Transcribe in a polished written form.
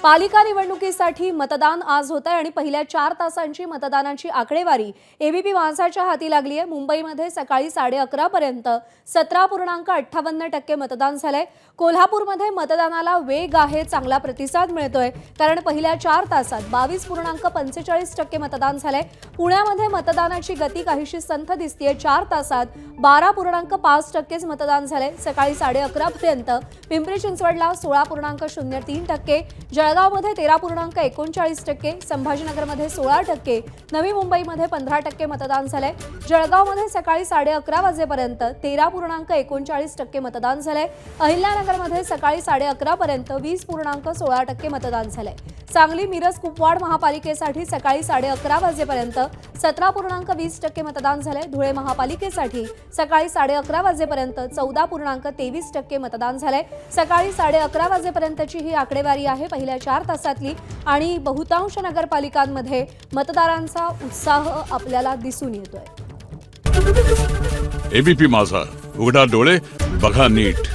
पालिका निवडणुकीसाठी मतदान आज होत आहे आणि पहिल्या 4 तासांची मतदानाची आकडेवारी एबीपी माझाच्या हाती लागली आहे। मुंबईमध्ये सकाळी 11:30 पर्यंत 17.58% मतदान झालंय। कोल्हापूरमध्ये मतदानाला वेग आहे, चांगला प्रतिसाद मिळतोय कारण पहिल्या 4 तासात 22.45% मतदान झालंय। पुण्यामध्ये मतदानाची गती काहीशी संथ दिसतेय। 4 तासात 12.5% मतदान झालंय। सकाळी 11:30 पर्यंत पिंपरी चिंचवडला 16.03%, जळगावमध्ये 13.39%, संभाजीनगरमध्ये 16%, नवी मुंबईमध्ये 15% मतदान झालंय। जळगावमध्ये सकाळी 11:30 वाजेपर्यंत 13.39% मतदान झालंय। अहिल्यानगरमध्ये सकाळी 11:30 पर्यंत 20.16% मतदान झालंय। सांगली मिरज कुपवाड महापालिकेसाठी सकाळी 11:30 वाजेपर्यंत 17.20% मतदान झालंय। धुळे महापालिकेसाठी सकाळी 11:30 वाजेपर्यंत 14.23% मतदान झालंय। सकाळी 11:30 वाजेपर्यंतची ही आकडेवारी आहे पहिल्या 4 तासातली आणि बहुतांश नगरपालिकांमध्ये मतदारांचा उत्साह आपल्याला दिसून येतोय। एबीपी माझा, उघडा डोळे बघा नीट।